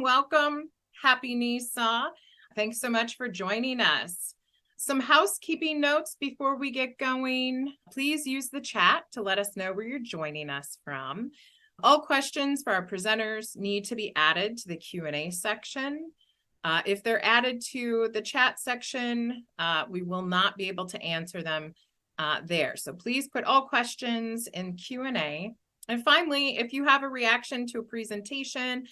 Welcome. Happy NISAW. Thanks so much for joining us. Some housekeeping notes before we get going. Please use the chat to let us know where you're joining us from. All questions for our presenters need to be added to the Q&A section. If they're added to the chat section, we will not be able to answer them there. So please put all questions in Q&A. And finally, if you have a reaction to a presentation,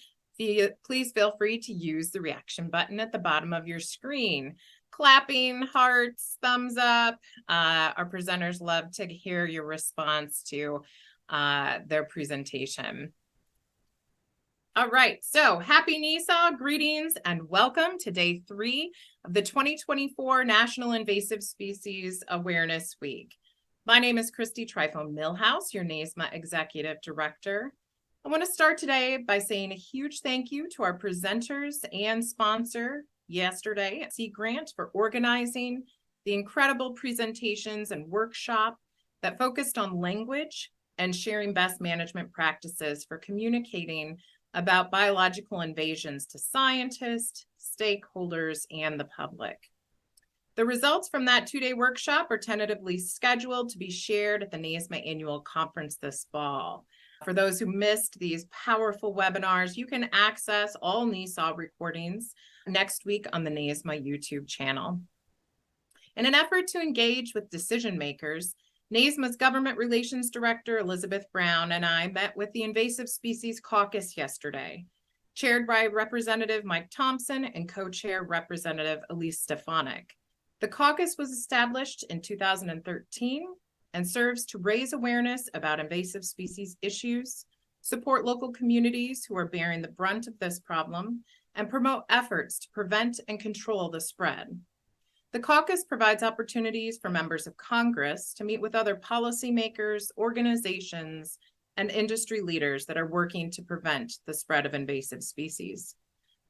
please feel free to use the reaction button at the bottom of your screen. Clapping, hearts, thumbs up. Our presenters love to hear your response to their presentation. All right, so happy NISAW, greetings, and welcome to day 3 of the 2024 National Invasive Species Awareness Week. My name is Christy Trifon-Millhouse, your NISMA Executive Director. I want to start today by saying a huge thank you to our presenters and sponsor yesterday at Sea Grant for organizing the incredible presentations and workshop that focused on language and sharing best management practices for communicating about biological invasions to scientists, stakeholders, and the public. The results from that 2-day workshop are tentatively scheduled to be shared at the NISMA annual conference this fall. For those who missed these powerful webinars, you can access all NISAW recordings next week on the NISMA YouTube channel. In an effort to engage with decision makers, NISMA's Government Relations Director, Elizabeth Brown, and I met with the Invasive Species Caucus yesterday, chaired by Representative Mike Thompson and co-chair Representative Elise Stefanik. The caucus was established in 2013 and serves to raise awareness about invasive species issues, support local communities who are bearing the brunt of this problem, and promote efforts to prevent and control the spread. The caucus provides opportunities for members of Congress to meet with other policymakers, organizations, and industry leaders that are working to prevent the spread of invasive species.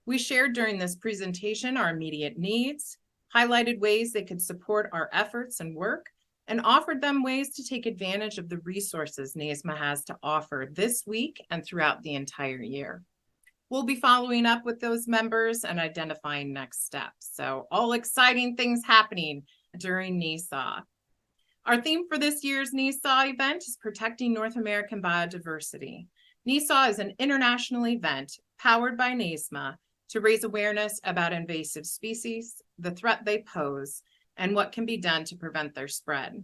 We shared during this presentation our immediate needs, highlighted ways they could support our efforts and work, and offered them ways to take advantage of the resources NISMA has to offer this week and throughout the entire year. We'll be following up with those members and identifying next steps. So all exciting things happening during NISAW. Our theme for this year's NISAW event is Protecting North American Biodiversity. NISAW is an international event powered by NISMA to raise awareness about invasive species, the threat they pose, and what can be done to prevent their spread.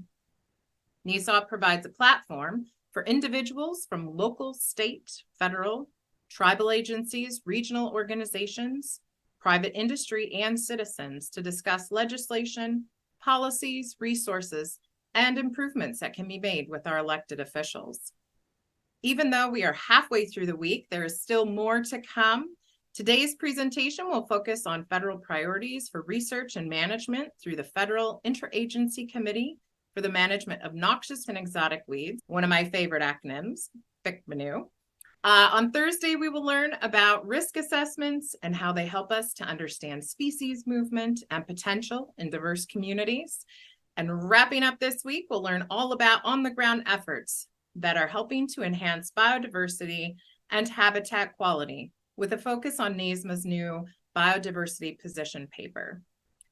NISAW provides a platform for individuals from local, state, federal, tribal agencies, regional organizations, private industry, and citizens to discuss legislation, policies, resources, and improvements that can be made with our elected officials. Even though we are halfway through the week, there is still more to come. Today's presentation will focus on federal priorities for research and management through the Federal Interagency Committee for the Management of Noxious and Exotic Weeds, one of my favorite acronyms, FICMNEW. On Thursday, we will learn about risk assessments and how they help us to understand species movement and potential in diverse communities. And wrapping up this week, we'll learn all about on-the-ground efforts that are helping to enhance biodiversity and habitat quality, with a focus on NISMA's new biodiversity position paper.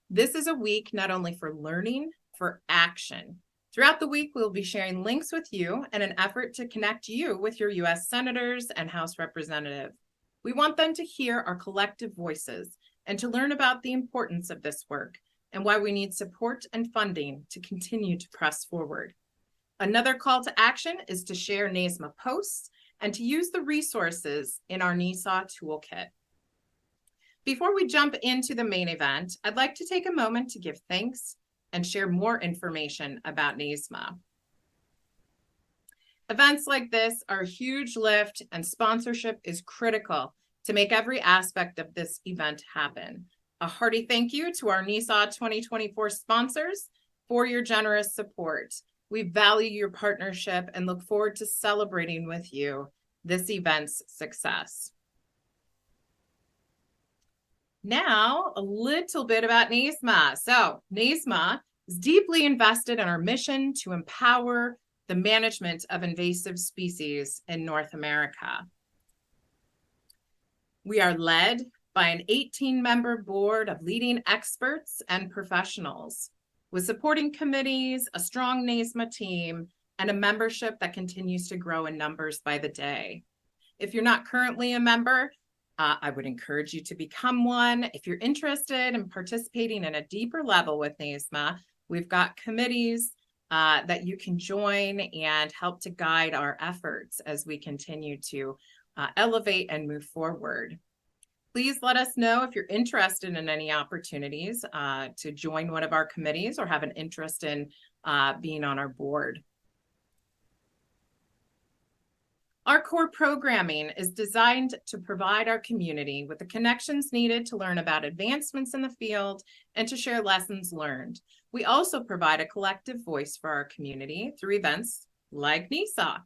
This is a week not only for learning, for action. Throughout the week, we'll be sharing links with you in an effort to connect you with your U.S. senators and House representatives. We want them to hear our collective voices and to learn about the importance of this work and why we need support and funding to continue to press forward. Another call to action is to share NISMA posts and to use the resources in our NISAW toolkit. Before we jump into the main event, I'd like to take a moment to give thanks and share more information about NISMA. Events like this are a huge lift, and sponsorship is critical to make every aspect of this event happen. A hearty thank you to our NISAW 2024 sponsors for your generous support. We value your partnership and look forward to celebrating with you this event's success. Now, a little bit about NISMA. So, NISMA is deeply invested in our mission to empower the management of invasive species in North America. We are led by an 18-member board of leading experts and professionals with supporting committees, a strong NISA team, and a membership that continues to grow in numbers by the day. If you're not currently a member, I would encourage you to become one. If you're interested in participating in a deeper level with NISA, we've got committees that you can join and help to guide our efforts as we continue to elevate and move forward. Please let us know if you're interested in any opportunities to join one of our committees or have an interest in being on our board. Our core programming is designed to provide our community with the connections needed to learn about advancements in the field and to share lessons learned. We also provide a collective voice for our community through events like NISA.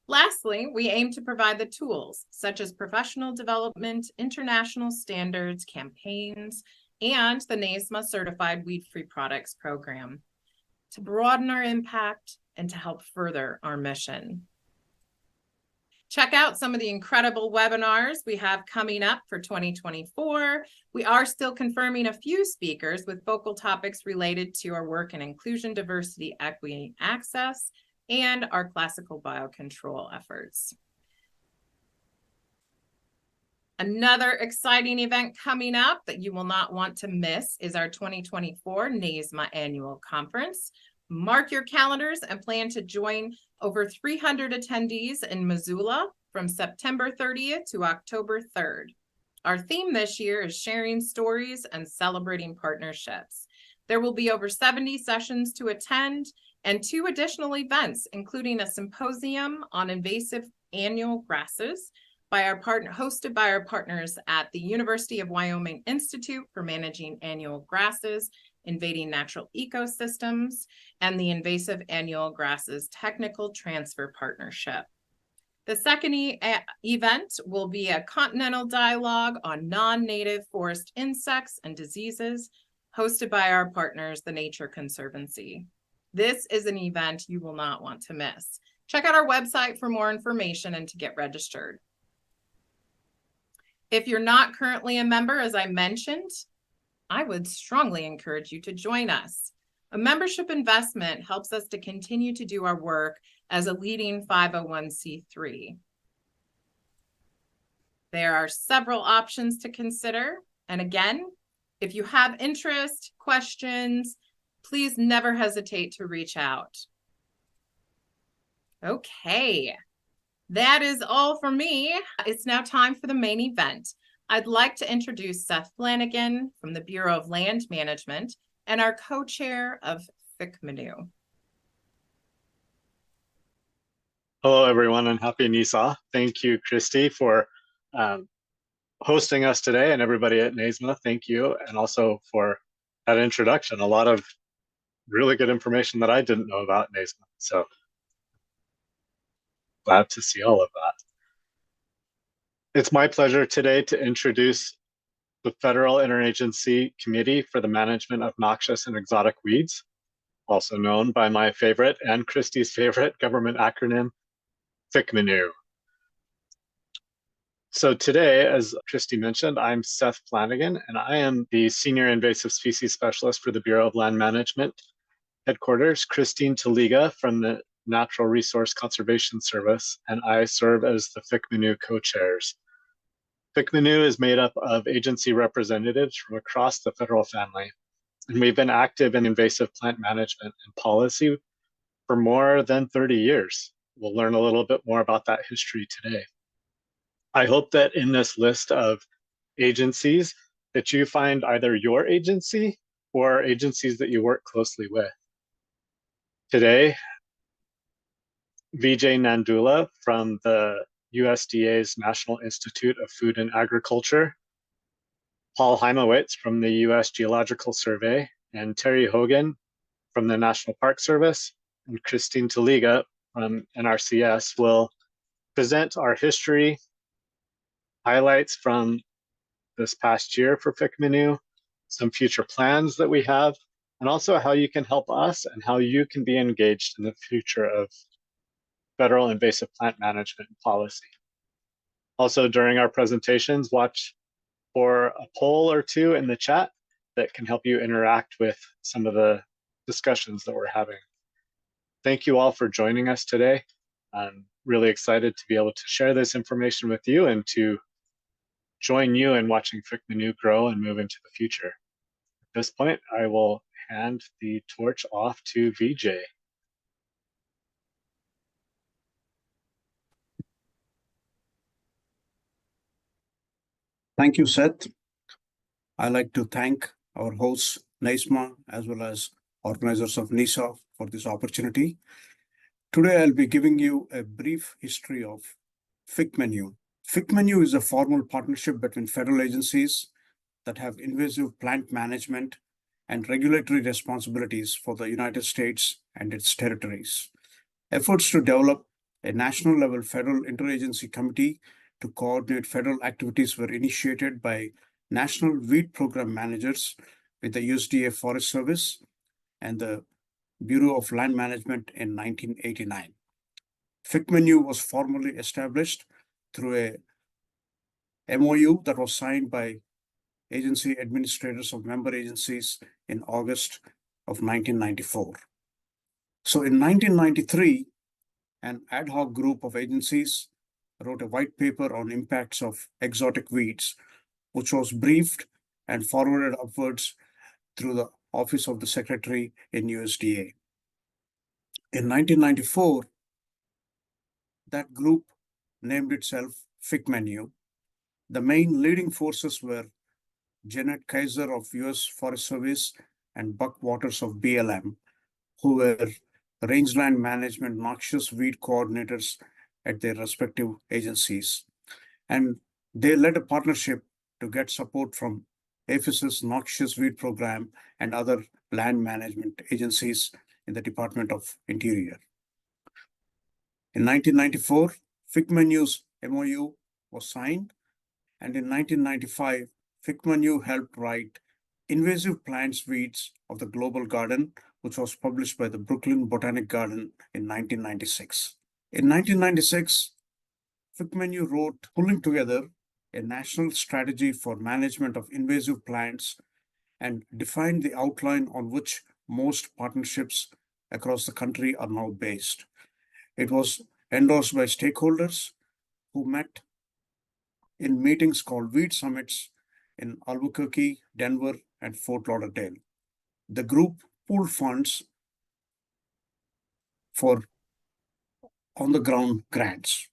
Lastly, we aim to provide the tools such as professional development, international standards, campaigns, and the NISA Certified Weed-Free Products Program to broaden our impact and to help further our mission. Check out some of the incredible webinars we have coming up for 2024. We are still confirming a few speakers with focal topics related to our work in inclusion, diversity, equity, and access, and our classical biocontrol efforts. Another exciting event coming up that you will not want to miss is our 2024 NISA Annual Conference. Mark your calendars and plan to join over 300 attendees in Missoula from September 30th to October 3rd. Our theme this year is sharing stories and celebrating partnerships. There will be over 70 sessions to attend and 2 additional events, including a symposium on invasive annual grasses hosted by our partners at the University of Wyoming Institute for Managing Annual Grasses, Invading Natural Ecosystems, and the Invasive Annual Grasses Technical Transfer Partnership. The second event will be a continental dialogue on non-native forest insects and diseases, hosted by our partners, the Nature Conservancy. This is an event you will not want to miss. Check out our website for more information and to get registered. If you're not currently a member, as I mentioned, I would strongly encourage you to join us. A membership investment helps us to continue to do our work as a leading 501c3. There are several options to consider. And again, if you have interest, questions, please never hesitate to reach out. Okay, that is all for me. It's now time for the main event. I'd like to introduce Seth Flanigan from the Bureau of Land Management and our co-chair of FICMNEW. Hello, everyone, and happy NISA. Thank you, Christy, for hosting us today, and everybody at NISA, thank you, and also for that introduction. A lot of really good information that I didn't know about NISA, so glad to see all of that. It's my pleasure today to introduce the Federal Interagency Committee for the Management of Noxious and Exotic Weeds, also known by my favorite and Christy's favorite government acronym, FICMNEW. So today, as Christy mentioned, I'm Seth Flanigan, and I am the Senior Invasive Species Specialist for the Bureau of Land Management headquarters, Christine Taliga from the Natural Resource Conservation Service, and I serve as the FICMNEW co-chairs. FICMNEW is made up of agency representatives from across the federal family, and we've been active in invasive plant management and policy for more than 30 years. We'll learn a little bit more about that history today. I hope that in this list of agencies that you find either your agency or agencies that you work closely with. Today, Vijay Nandula from the USDA's National Institute of Food and Agriculture, Paul Heimowitz from the US Geological Survey, and Terri Hogan from the National Park Service, and Christine Taliga from NRCS will present our history, highlights from this past year for FICMNEW, some future plans that we have, and also how you can help us and how you can be engaged in the future of federal invasive plant management and policy. Also, during our presentations, watch for a poll or two in the chat that can help you interact with some of the discussions that we're having. Thank you all for joining us today. I'm really excited to be able to share this information with you and to join you in watching FICMNEW grow and move into the future. At this point, I will hand the torch off to Vijay. Thank you, Seth. I'd like to thank our hosts, NISMA, as well as organizers of NISAW for this opportunity. Today, I'll be giving you a brief history of FICMNEW. FICMNEW is a formal partnership between federal agencies that have invasive plant management and regulatory responsibilities for the United States and its territories. Efforts to develop a national-level Federal Interagency Committee to coordinate federal activities were initiated by National Weed Program Managers with the USDA Forest Service and the Bureau of Land Management in 1989. FICMNEW was formally established through a MOU that was signed by agency administrators of member agencies in August of 1994. So in 1993, an ad hoc group of agencies wrote a white paper on impacts of exotic weeds, which was briefed and forwarded upwards through the Office of the Secretary in USDA. In 1994, that group named itself FICMNEW. The main leading forces were Janet Kaiser of US Forest Service and Buck Waters of BLM, who were rangeland management noxious weed coordinators at their respective agencies. And they led a partnership to get support from APHIS's Noxious Weed Program and other land management agencies in the Department of Interior. In 1994, FICMNEW's MOU was signed, and in 1995, FICMNEW helped write Invasive Plants Weeds of the Global Garden, which was published by the Brooklyn Botanic Garden in 1996. In 1996, FICMNEW wrote Pulling Together, a national strategy for management of invasive plants, and defined the outline on which most partnerships across the country are now based. It was endorsed by stakeholders who met in meetings called Weed Summits in Albuquerque, Denver, and Fort Lauderdale. The group pooled funds for on-the-ground grants.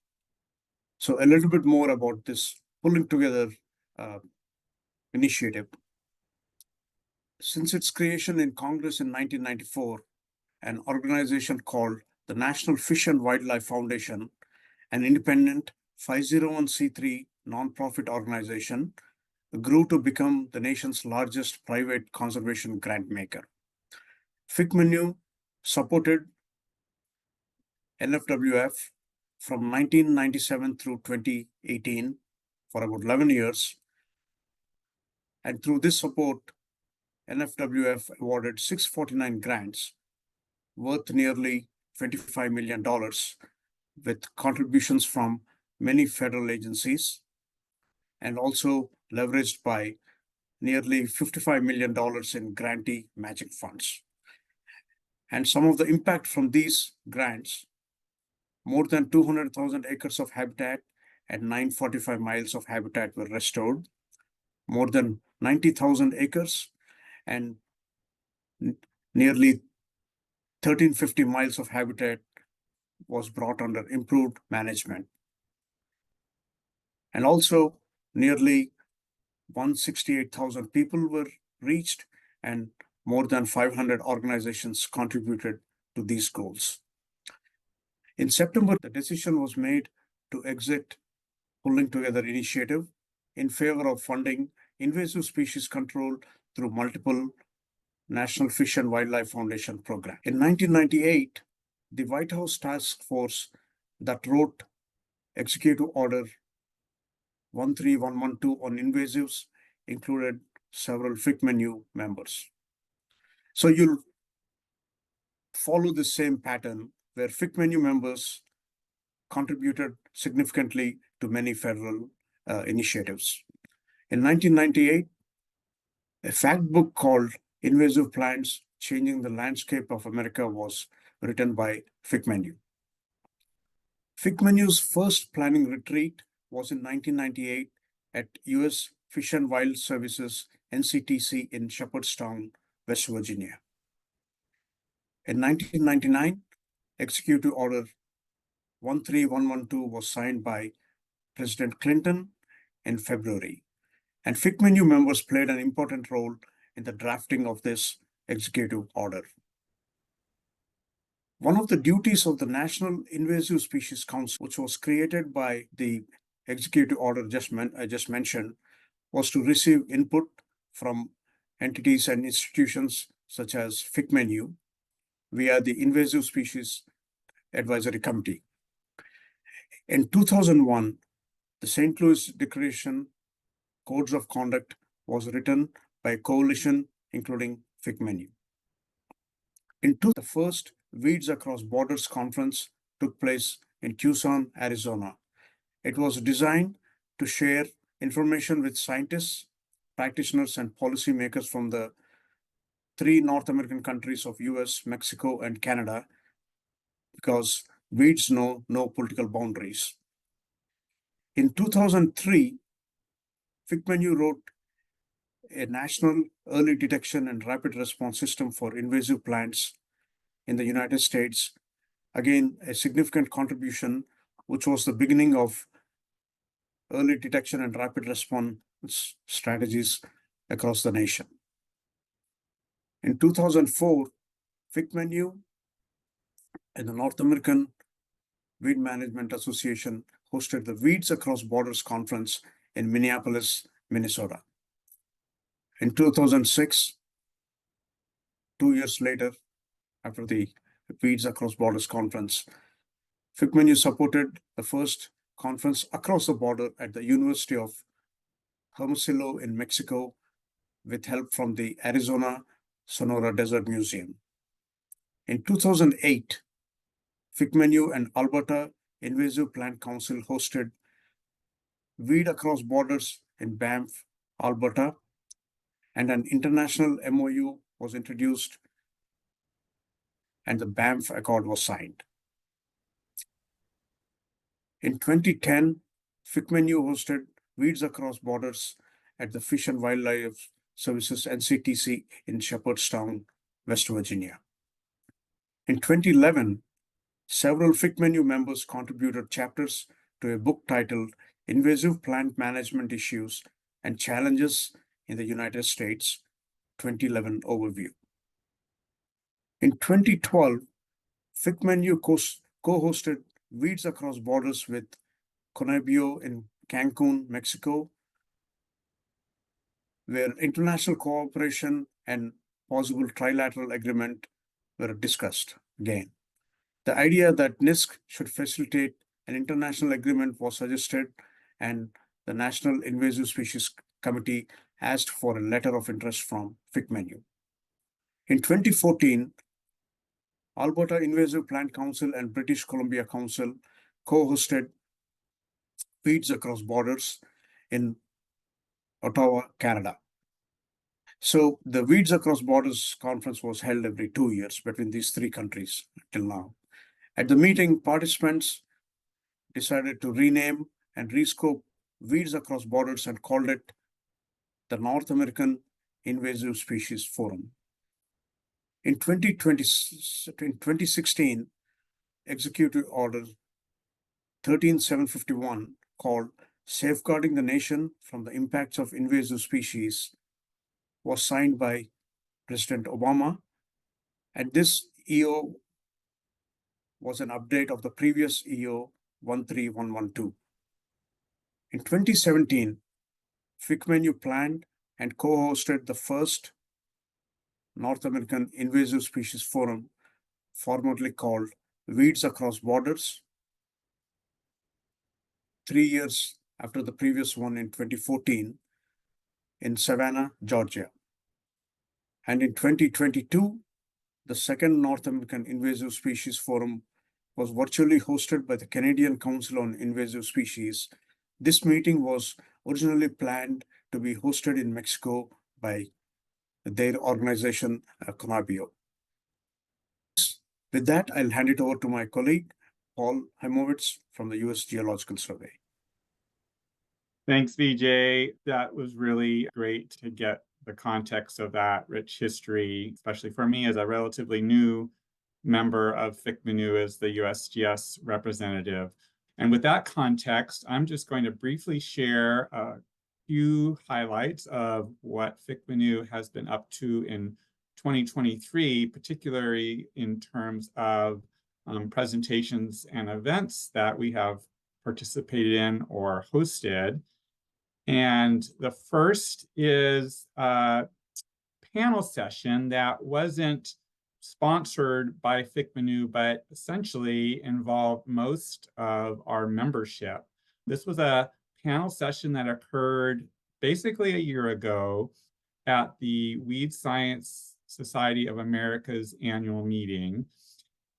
So a little bit more about this Pulling Together initiative. Since its creation in Congress in 1994, an organization called the National Fish and Wildlife Foundation, an independent 501c3 nonprofit organization, grew to become the nation's largest private conservation grant maker. FICMNEW supported NFWF from 1997 through 2018 for about 11 years. And through this support, NFWF awarded 649 grants worth nearly $25 million with contributions from many federal agencies, and also leveraged by nearly $55 million in grantee matching funds. And some of the impact from these grants, more than 200,000 acres of habitat and 945 miles of habitat were restored, more than 90,000 acres and nearly 1,350 miles of habitat was brought under improved management. And also nearly 168,000 people were reached, and more than 500 organizations contributed to these goals. In September, the decision was made to exit Pulling Together initiative in favor of funding invasive species control through multiple National Fish and Wildlife Foundation program. In 1998, the White House task force that wrote Executive Order 13112 on invasives included several FICMNEW members. So you'll follow the same pattern where FICMNEW members contributed significantly to many federal initiatives. In 1998, a fact book called Invasive Plants Changing the Landscape of America was written by FICMNEW. FICMNEW's first planning retreat was in 1998 at U.S. Fish and Wild Services NCTC in Shepherdstown, West Virginia. In 1999, Executive Order 13112 was signed by President Clinton in February, and FICMNEW members played an important role in the drafting of this executive order. One of the duties of the National Invasive Species Council, which was created by the executive order I just mentioned, was to receive input from entities and institutions such as FICMNEW via the Invasive Species Advisory Committee. In 2001, the St. Louis Declaration Codes of Conduct was written by a coalition including FICMNEW. The first Weeds Across Borders conference took place in Tucson, Arizona. It was designed to share information with scientists, practitioners, and policymakers from the 3 North American countries of US, Mexico, and Canada, because weeds know no political boundaries. In 2003, FICMNEW wrote a national early detection and rapid response system for invasive plants in the United States. Again, a significant contribution, which was the beginning of early detection and rapid response strategies across the nation. In 2004, FICMNEW and the North American Weed Management Association hosted the Weeds Across Borders conference in Minneapolis, Minnesota. In 2006, 2 years later, after the Weeds Across Borders conference, FICMNEW supported the first conference across the border at the University of Hermosillo in Mexico with help from the Arizona Sonora Desert Museum. In 2008, FICMNEW and Alberta Invasive Plant Council hosted Weed Across Borders in Banff, Alberta, and an international MOU was introduced and the Banff Accord was signed. In 2010, FICMNEW hosted Weeds Across Borders at the Fish and Wildlife Services NCTC in Shepherdstown, West Virginia. In 2011, several FICMNEW members contributed chapters to a book titled Invasive Plant Management Issues and Challenges in the United States, 2011 Overview. In 2012, FICMNEW co-hosted Weeds Across Borders with Conabio in Cancun, Mexico, where international cooperation and possible trilateral agreement were discussed again. The idea that NISC should facilitate an international agreement was suggested, and the National Invasive Species Committee asked for a letter of interest from FICMNEW. In 2014, Alberta Invasive Plant Council and British Columbia Council co-hosted Weeds Across Borders in Ottawa, Canada. So the Weeds Across Borders conference was held every 2 years between these 3 countries till now. At the meeting, participants decided to rename and rescope Weeds Across Borders and called it the North American Invasive Species Forum. In 2016, Executive Order 13751, called Safeguarding the Nation from the Impacts of Invasive Species, was signed by President Obama, and this EO was an update of the previous EO 13112. In 2017, FICMNEW planned and co-hosted the first North American Invasive Species Forum, formerly called Weeds Across Borders, 3 years after the previous one in 2014 in Savannah, Georgia. And in 2022, the second North American Invasive Species Forum was virtually hosted by the Canadian Council on Invasive Species This meeting was originally planned to be hosted in Mexico by their organization, Conabio. With that, I'll hand it over to my colleague, Paul Heimowitz from the U.S. Geological Survey. Thanks, Vijay. That was really great to get the context of that rich history, especially for me as a relatively new member of FICMNEW as the USGS representative. And with that context, I'm just going to briefly share a few highlights of what FICMNEW has been up to in 2023, particularly in terms of presentations and events that we have participated in or hosted. And the first is a panel session that wasn't sponsored by FICMNEW, but essentially involved most of our membership. This was a panel session that occurred basically a year ago at the Weed Science Society of America's annual meeting,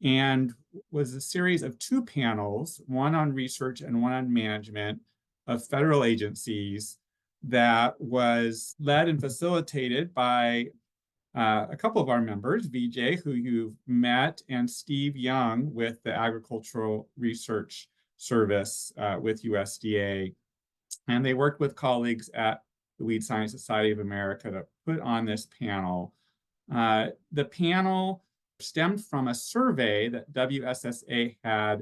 and was a series of two panels, one on research and one on management of federal agencies, that was led and facilitated by a couple of our members, Vijay, who you've met, and Steve Young with the Agricultural Research Service with USDA. And they worked with colleagues at the Weed Science Society of America to put on this panel. The panel stemmed from a survey that WSSA had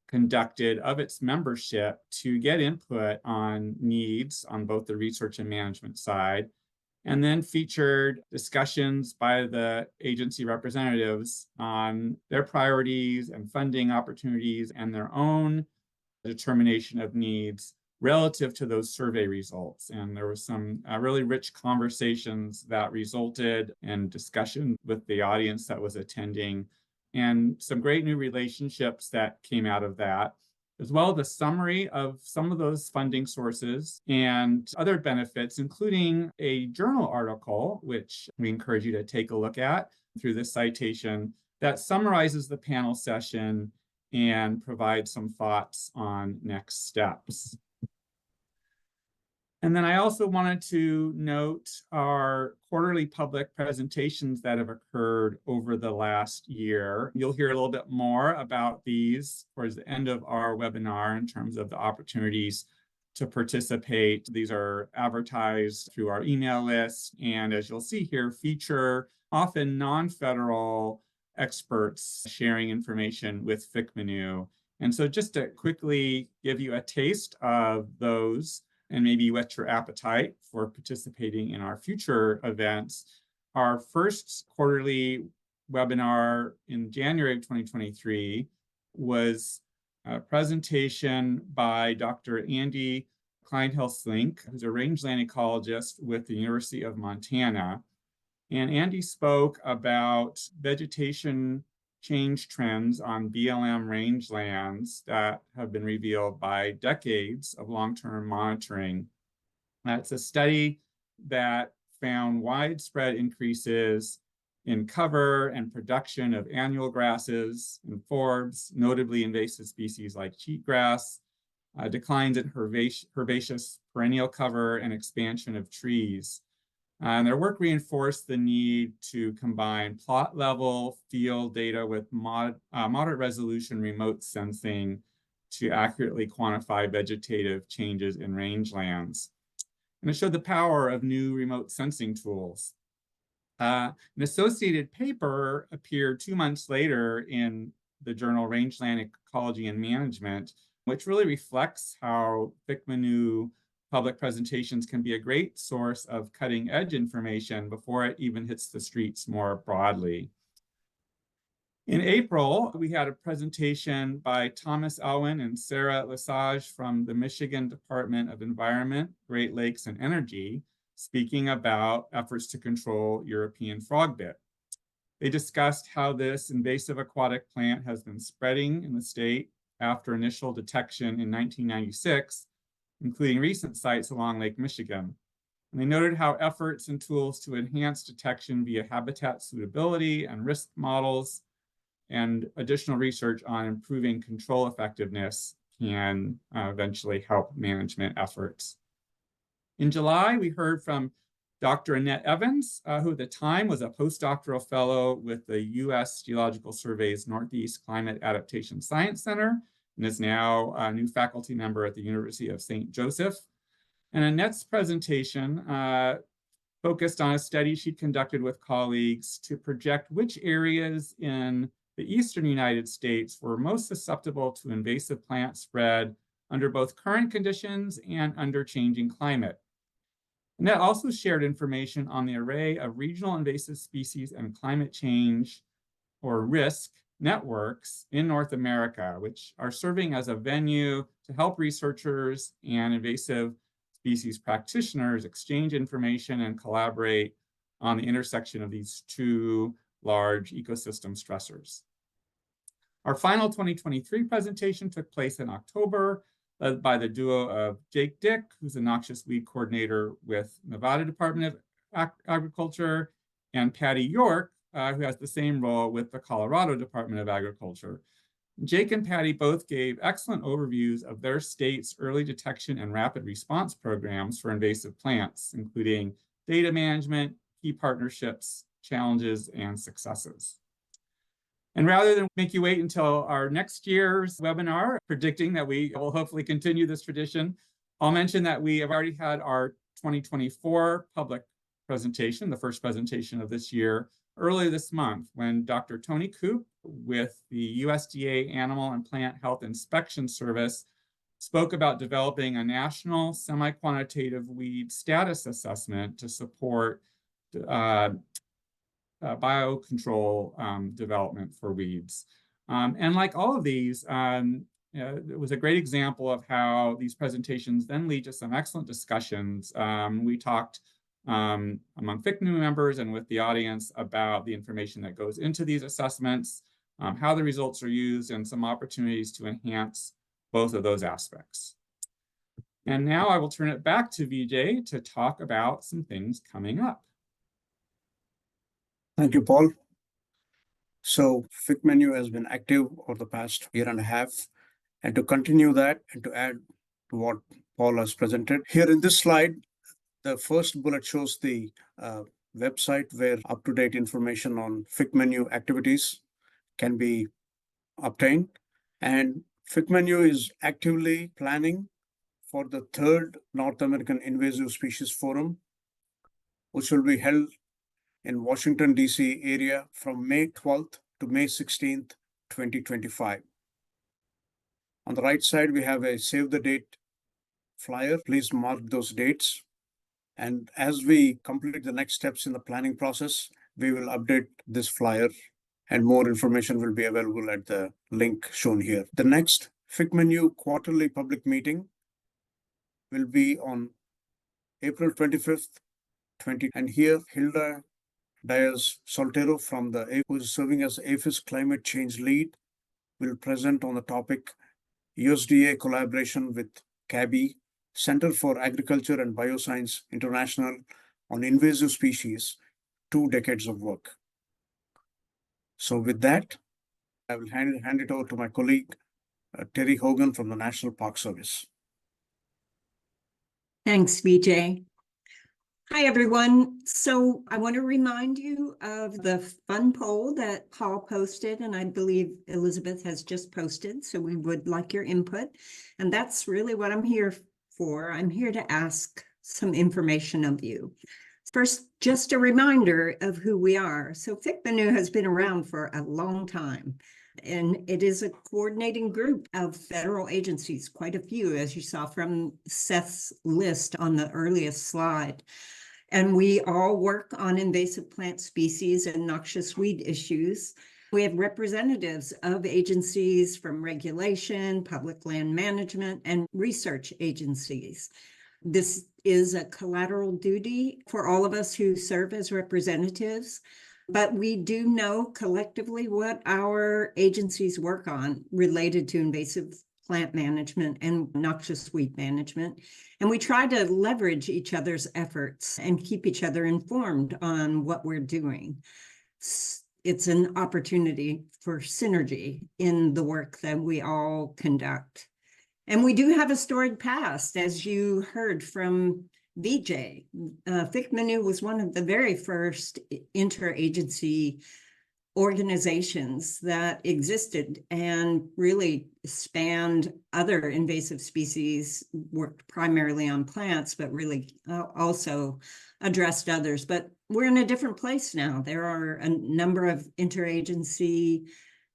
conducted of its membership to get input on needs on both the research and management side, and then featured discussions by the agency representatives on their priorities and funding opportunities and their own determination of needs relative to those survey results. And there was some really rich conversations that resulted in discussion with the audience that was attending, and some great new relationships that came out of that, as well as a summary of some of those funding sources and other benefits, including a journal article, which we encourage you to take a look at through this citation, that summarizes the panel session and provides some thoughts on next steps. And then I also wanted to note our quarterly public presentations that have occurred over the last year. You'll hear a little bit more about these towards the end of our webinar in terms of the opportunities to participate. These are advertised through our email list, and as you'll see here, feature often non-federal experts sharing information with FICMNEW. And so just to quickly give you a taste of those, and maybe whet your appetite for participating in our future events, our first quarterly webinar in January of 2023 was a presentation by Dr. Andy Kleinhelsink, who's a rangeland ecologist with the University of Montana. And Andy spoke about vegetation change trends on BLM rangelands that have been revealed by decades of long-term monitoring. That's a study that found widespread increases in cover and production of annual grasses and forbs, notably invasive species like cheatgrass, declines in herbaceous perennial cover, and expansion of trees. And their work reinforced the need to combine plot-level field data with moderate resolution remote sensing to accurately quantify vegetative changes in rangelands. And it showed the power of new remote sensing tools. An associated paper appeared 2 months later in the journal Rangeland Ecology and Management, which really reflects how FICMNEW public presentations can be a great source of cutting-edge information before it even hits the streets more broadly. In April, we had a presentation by Thomas Alwyn and Sarah Lesage from the Michigan Department of Environment, Great Lakes, and Energy, speaking about efforts to control European frogbit. They discussed how this invasive aquatic plant has been spreading in the state after initial detection in 1996, including recent sites along Lake Michigan. And they noted how efforts and tools to enhance detection via habitat suitability and risk models and additional research on improving control effectiveness can eventually help management efforts. In July, we heard from Dr. Annette Evans, who at the time was a postdoctoral fellow with the U.S. Geological Survey's Northeast Climate Adaptation Science Center, and is now a new faculty member at the University of St. Joseph. And Annette's presentation focused on a study she conducted with colleagues to project which areas in the eastern United States were most susceptible to invasive plant spread under both current conditions and under changing climate. Annette also shared information on the array of regional invasive species and climate change or risk networks in North America, which are serving as a venue to help researchers and invasive species practitioners exchange information and collaborate on the intersection of these two large ecosystem stressors. Our final 2023 presentation took place in October, led by the duo of Jake Dick, who's a noxious weed coordinator with Nevada Department of Agriculture, and Patty York, who has the same role with the Colorado Department of Agriculture. Jake and Patty both gave excellent overviews of their state's early detection and rapid response programs for invasive plants, including data management, key partnerships, challenges, and successes. And rather than make you wait until our next year's webinar, predicting that we will hopefully continue this tradition, I'll mention that we have already had our 2024 public presentation, the first presentation of this year, earlier this month, when Dr. Tony Koop with the USDA Animal and Plant Health Inspection Service spoke about developing a national semi-quantitative weed status assessment to support biocontrol development for weeds. And like all of these, it was a great example of how these presentations then lead to some excellent discussions. We talked among FICMNEW members and with the audience about the information that goes into these assessments, how the results are used, and some opportunities to enhance both of those aspects. And now I will turn it back to Vijay to talk about some things coming up. Thank you, Paul. So FICMNEW has been active over the past year and a half, and to continue that and to add to what Paul has presented, here in this slide, the first bullet shows the website where up-to-date information on FICMNEW activities can be obtained. And FICMNEW is actively planning for the 3rd North American Invasive Species Forum, which will be held in Washington, D.C. area from May 12th to May 16th, 2025. On the right side, we have a save the date flyer. Please mark those dates. And as we complete the next steps in the planning process, we will update this flyer and more information will be available at the link shown here. The next FICMNEW quarterly public meeting will be on April 25th, and here Hilda Diaz-Soltero from who is serving as APHIS Climate Change Lead will present on the topic USDA collaboration with CABI, Center for Agriculture and Bioscience International on invasive species, 2 decades of work. So with that, I will hand it over to my colleague, Terri Hogan from the National Park Service. Thanks, Vijay. Hi, everyone. So I want to remind you of the fun poll that Paul posted, and I believe Elizabeth has just posted, so we would like your input. And that's really what I'm here for. I'm here to ask some information of you. First, just a reminder of who we are. So FICMNEW has been around for a long time, and it is a coordinating group of federal agencies, quite a few, as you saw from Seth's list on the earliest slide. And we all work on invasive plant species and noxious weed issues. We have representatives of agencies from regulation, public land management, and research agencies. This is a collateral duty for all of us who serve as representatives, but we do know collectively what our agencies work on related to invasive plant management and noxious weed management. And we try to leverage each other's efforts and keep each other informed on what we're doing. It's an opportunity for synergy in the work that we all conduct. And we do have a storied past, as you heard from Vijay. FICMNEW was one of the very first interagency organizations that existed and really spanned other invasive species, worked primarily on plants, but really also addressed others. But we're in a different place now. There are a number of interagency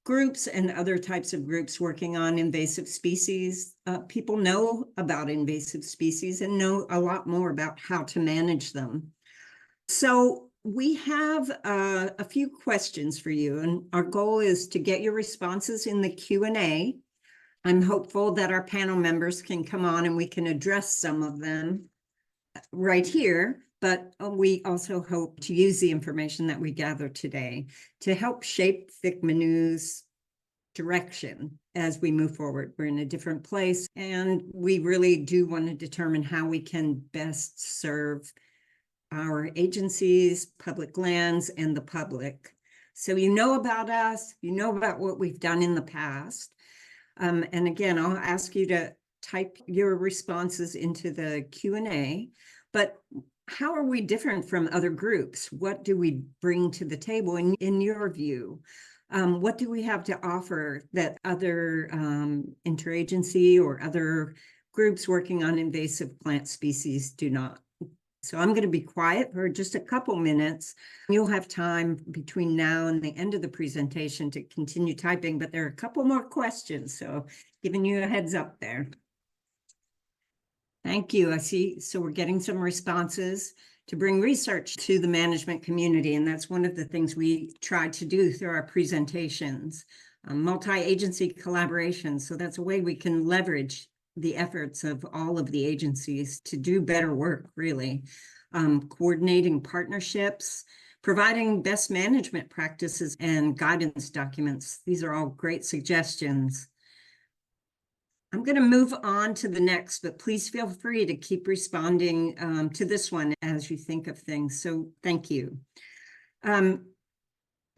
groups and other types of groups working on invasive species. People know about invasive species and know a lot more about how to manage them. So we have a few questions for you, and our goal is to get your responses in the Q&A. I'm hopeful that our panel members can come on and we can address some of them right here, but we also hope to use the information that we gather today to help shape FICMNEW's direction as we move forward. We're in a different place, and we really do want to determine how we can best serve our agencies, public lands, and the public. So you know about us, you know about what we've done in the past. And again, I'll ask you to type your responses into the Q&A, but how are we different from other groups? What do we bring to the table in your view? What do we have to offer that other interagency or other groups working on invasive plant species do not? So I'm going to be quiet for just a couple minutes. You'll have time between now and the end of the presentation to continue typing, but there are a couple more questions, so giving you a heads up there. Thank you. I see. So we're getting some responses to bring research to the management community, and that's one of the things we try to do through our presentations. Multi-agency collaboration, so that's a way we can leverage the efforts of all of the agencies to do better work, really. Coordinating partnerships, providing best management practices and guidance documents. These are all great suggestions. I'm going to move on to the next, but please feel free to keep responding to this one as you think of things. So thank you.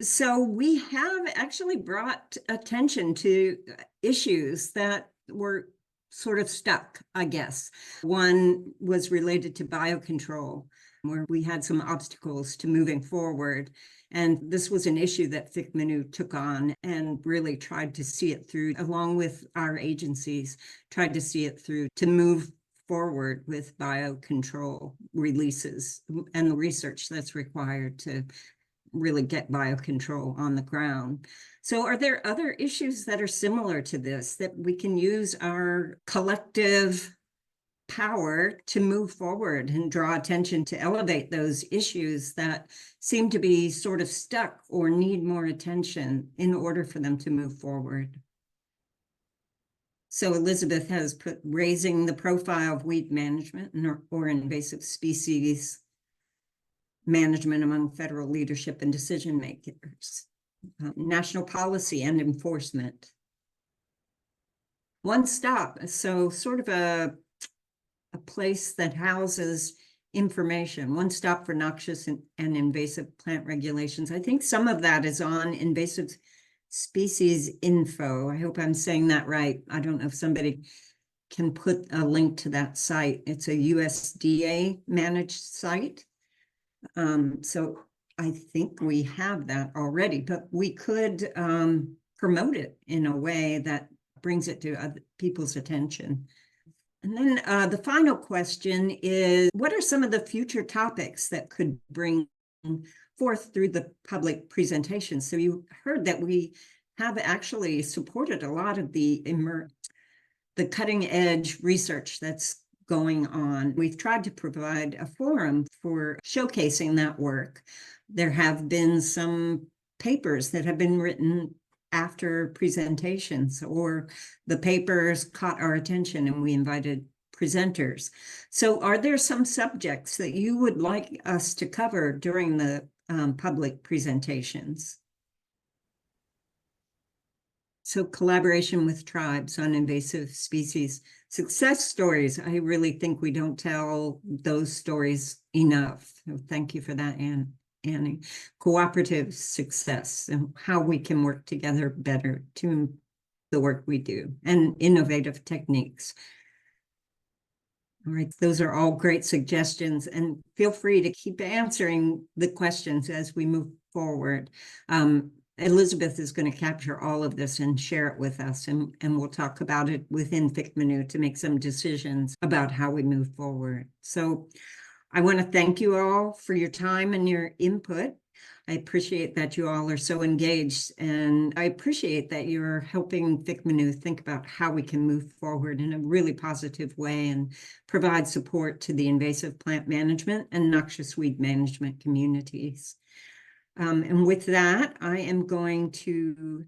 So we have actually brought attention to issues that were sort of stuck, I guess. One was related to biocontrol, where we had some obstacles to moving forward. And this was an issue that FICMNEW took on and really tried to see it through, along with our agencies, tried to see it through to move forward with biocontrol releases and the research that's required to really get biocontrol on the ground. So are there other issues that are similar to this that we can use our collective power to move forward and draw attention to elevate those issues that seem to be sort of stuck or need more attention in order for them to move forward? So Elizabeth has put raising the profile of weed management or invasive species management among federal leadership and decision makers, national policy and enforcement. One stop, so sort of a place that houses information, one stop for noxious and invasive plant regulations. I think some of that is on invasive species info. I hope I'm saying that right. I don't know if somebody can put a link to that site. It's a USDA managed site. So I think we have that already, but we could promote it in a way that brings it to other people's attention. And then the final question is, what are some of the future topics that could bring forth through the public presentation? So you heard that we have actually supported a lot of the cutting edge research that's going on. We've tried to provide a forum for showcasing that work. There have been some papers that have been written after presentations, or the papers caught our attention and we invited presenters. So are there some subjects that you would like us to cover during the public presentations? So collaboration with tribes on invasive species. Success stories. I really think we don't tell those stories enough. So thank you for that, Annie. Cooperative success and how we can work together better to the work we do and innovative techniques. All right, those are all great suggestions, and feel free to keep answering the questions as we move forward. Elizabeth is going to capture all of this and share it with us, and we'll talk about it within FICMNEW to make some decisions about how we move forward. So I want to thank you all for your time and your input. I appreciate that you all are so engaged, and I appreciate that you're helping FICMNEW think about how we can move forward in a really positive way and provide support to the invasive plant management and noxious weed management communities. And with that, I am going to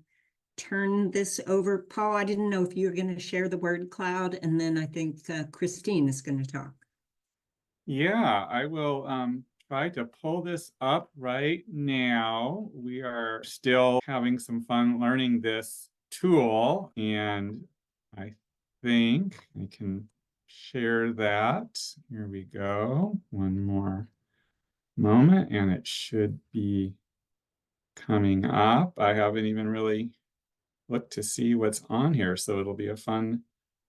turn this over. Paul, I didn't know if you were going to share the word cloud, and then I think Christine is going to talk. Yeah, I will try to pull this up right now. We are still having some fun learning this tool, and I think I can share that. Here we go. One more moment, and it should be coming up. I haven't even really looked to see what's on here, so it'll be a fun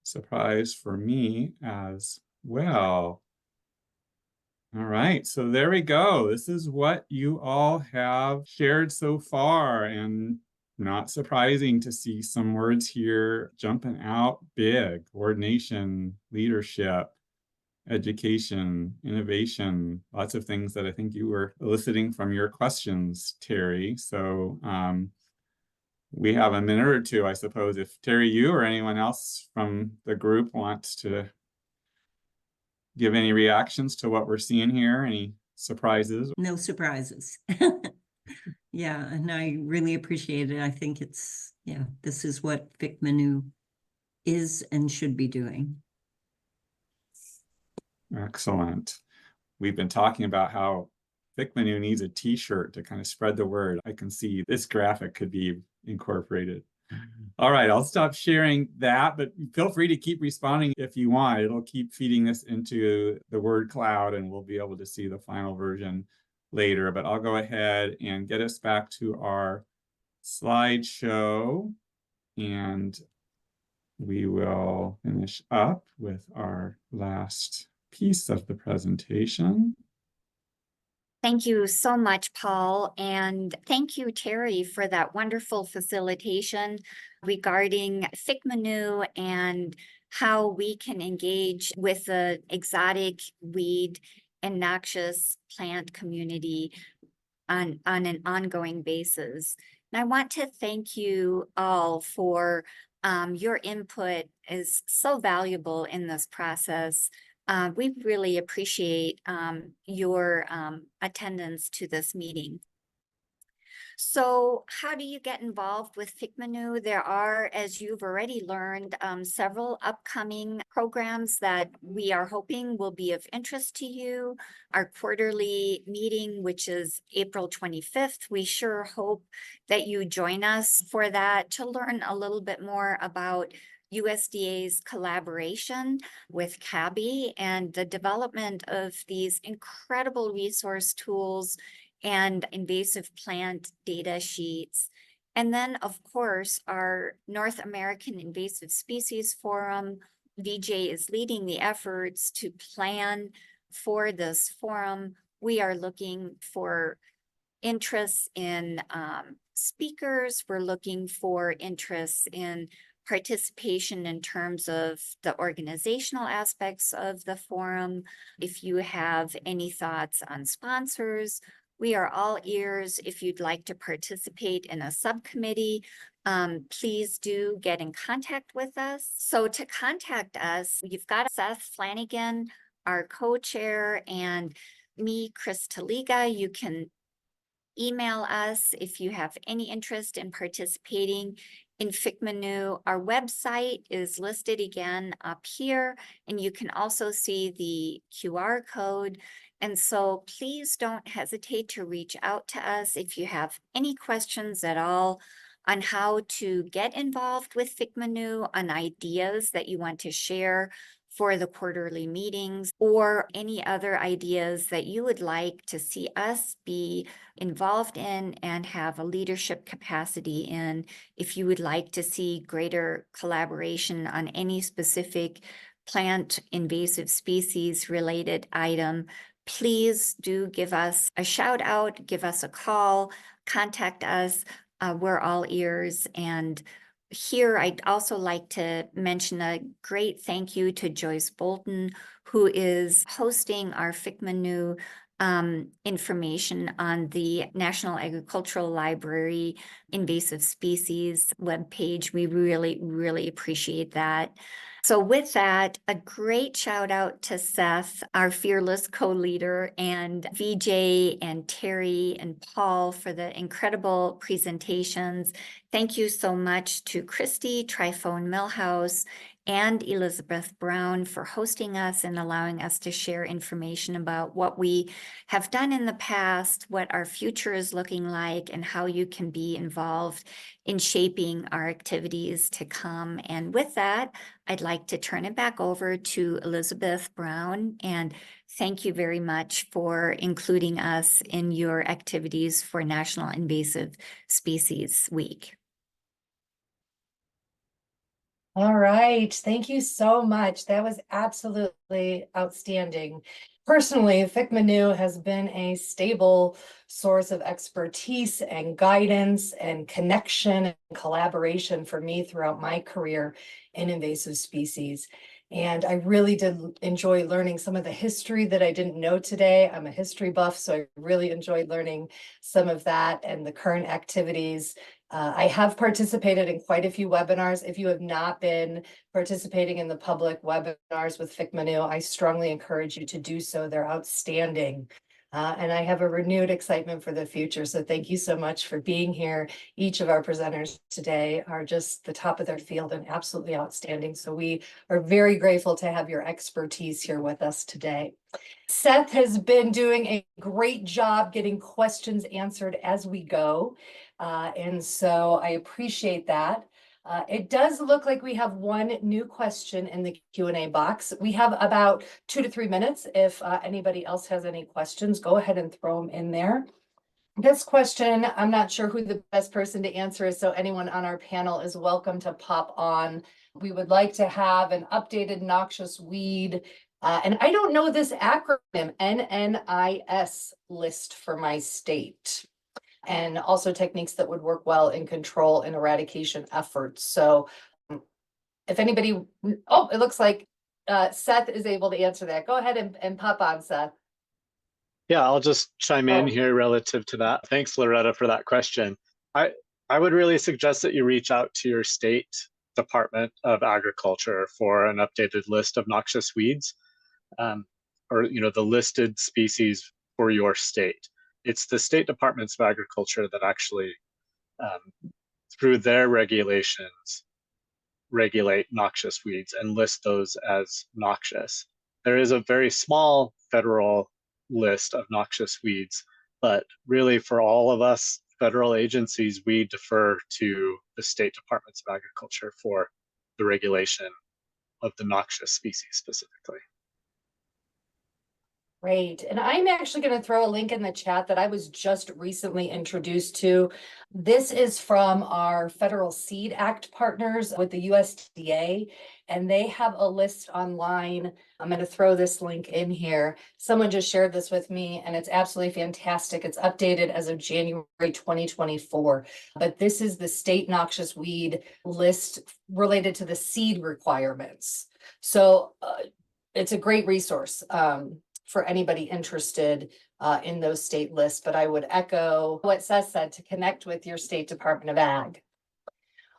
surprise for me as well. All right, so there we go. This is what you all have shared so far, and not surprising to see some words here jumping out big: coordination, leadership, education, innovation, lots of things that I think you were eliciting from your questions, Terri. So we have a minute or two, I suppose, if Terri, you or anyone else from the group wants to give any reactions to what we're seeing here, any surprises? No surprises. Yeah, and I really appreciate it. I think it's, yeah, this is what FICMNEW is and should be doing. Excellent. We've been talking about how FICMNEW needs a t-shirt to kind of spread the word. I can see this graphic could be incorporated. All right, I'll stop sharing that, but feel free to keep responding if you want. It'll keep feeding this into the word cloud, and we'll be able to see the final version later. But I'll go ahead and get us back to our slideshow, and we will finish up with our last piece of the presentation. Thank you so much, Paul, and thank you, Terri, for that wonderful facilitation regarding FICMNEW and how we can engage with the exotic weed and noxious plant community on an ongoing basis. And I want to thank you all for your input is so valuable in this process. We really appreciate your attendance to this meeting. So how do you get involved with FICMNEW? There are, as you've already learned, several upcoming programs that we are hoping will be of interest to you. Our quarterly meeting, which is April 25th, we sure hope that you join us for that to learn a little bit more about USDA's collaboration with CABI and the development of these incredible resource tools and invasive plant data sheets. And then, of course, our North American Invasive Species Forum. Vijay is leading the efforts to plan for this forum. We are looking for interests in speakers. We're looking for interests in participation in terms of the organizational aspects of the forum. If you have any thoughts on sponsors, we are all ears. If you'd like to participate in a subcommittee, please do get in contact with us. So to contact us, you've got Seth Flanigan, our co-chair, and me, Chris Taliga. You can email us if you have any interest in participating in FICMNEW. Our website is listed again up here, and you can also see the QR code. And so please don't hesitate to reach out to us if you have any questions at all on how to get involved with FICMNEW, on ideas that you want to share for the quarterly meetings, or any other ideas that you would like to see us be involved in and have a leadership capacity in. If you would like to see greater collaboration on any specific plant invasive species related item, please do give us a shout out, give us a call, contact us. We're all ears. And here, I'd also like to mention a great thank you to Joyce Bolton, who is hosting our FICMNEW information on the National Agricultural Library invasive species webpage. We really, really appreciate that. So with that, a great shout out to Seth, our fearless co-leader, and Vijay and Terri and Paul for the incredible presentations. Thank you so much to Christy, Trifone Millhouse, and Elizabeth Brown for hosting us and allowing us to share information about what we have done in the past, what our future is looking like, and how you can be involved in shaping our activities to come. And with that, I'd like to turn it back over to Elizabeth Brown, and thank you very much for including us in your activities for National Invasive Species Week. All right. Thank you so much. That was absolutely outstanding. Personally, FICMNEW has been a stable source of expertise and guidance and connection and collaboration for me throughout my career in invasive species. And I really did enjoy learning some of the history that I didn't know today. I'm a history buff, so I really enjoyed learning some of that and the current activities. I have participated in quite a few webinars. If you have not been participating in the public webinars with FICMNEW, I strongly encourage you to do so. They're outstanding. And I have a renewed excitement for the future. So thank you so much for being here. Each of our presenters today are just the top of their field and absolutely outstanding. So we are very grateful to have your expertise here with us today. Seth has been doing a great job getting questions answered as we go. And so I appreciate that. It does look like we have one new question in the Q&A box. We have about 2 to 3 minutes. If anybody else has any questions, go ahead and throw them in there. This question, I'm not sure who the best person to answer is, so anyone on our panel is welcome to pop on. We would like to have an updated noxious weed, and I don't know this acronym, NNIS list for my state, and also techniques that would work well in control and eradication efforts. So if anybody, oh, it looks like Seth is able to answer that. Go ahead and pop on, Seth. Yeah, I'll just chime in here relative to that. Thanks, Loretta, for that question. I would really suggest that you reach out to your state Department of Agriculture for an updated list of noxious weeds, or the listed species for your state. It's the state departments of agriculture that actually, through their regulations, regulate noxious weeds and list those as noxious. There is a very small federal list of noxious weeds, but really for all of us federal agencies, we defer to the state departments of agriculture for the regulation of the noxious species specifically. Great. And I'm actually going to throw a link in the chat that I was just recently introduced to. This is from our Federal Seed Act partners with the USDA, and they have a list online. I'm going to throw this link in here. Someone just shared this with me, and it's absolutely fantastic. It's updated as of January 2024. But this is the state noxious weed list related to the seed requirements. So it's a great resource for anybody interested in those state lists, but I would echo what Seth said to connect with your state Department of Ag.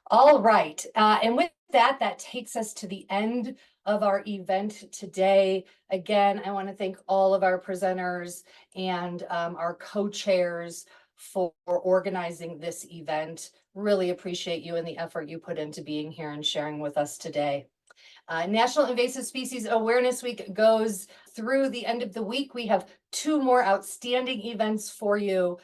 All right, and with that, that takes us to the end of our event today. Again, I want to thank all of our presenters and our co-chairs for organizing this event. Really appreciate you and the effort you put into being here and sharing with us today. National Invasive Species Awareness Week goes through the end of the week. We have 2 more outstanding events for you.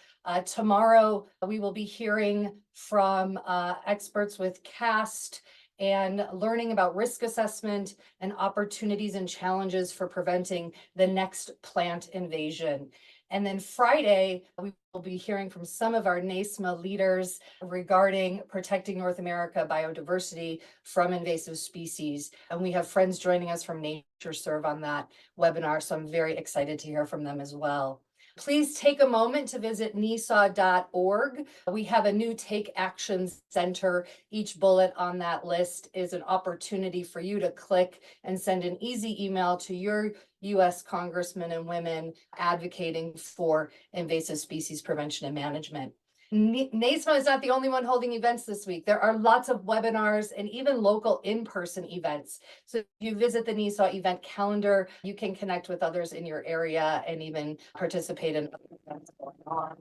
Tomorrow, we will be hearing from experts with CAST and learning about risk assessment and opportunities and challenges for preventing the next plant invasion. And then Friday, we will be hearing from some of our NISAW leaders regarding protecting North America biodiversity from invasive species. And we have friends joining us from NatureServe on that webinar, so I'm very excited to hear from them as well. Please take a moment to visit NISAW.org. We have a new Take Action Center. Each bullet on that list is an opportunity for you to click and send an easy email to your U.S. congressmen and women advocating for invasive species prevention and management. NISAW is not the only one holding events this week. There are lots of webinars and even local in-person events. So if you visit the NISAW event calendar, you can connect with others in your area and even participate in other events going on.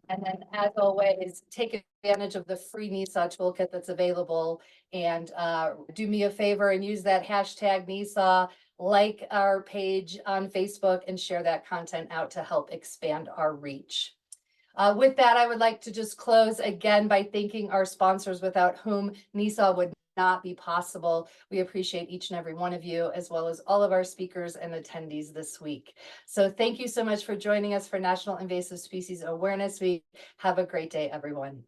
And then, as always, take advantage of the free NISAW toolkit that's available, and do me a favor and use that hashtag NISAW, like our page on Facebook, and share that content out to help expand our reach. With that, I would like to just close again by thanking our sponsors, without whom NISAW would not be possible. We appreciate each and every one of you, as well as all of our speakers and attendees this week. So thank you so much for joining us for National Invasive Species Awareness Week. Have a great day, everyone.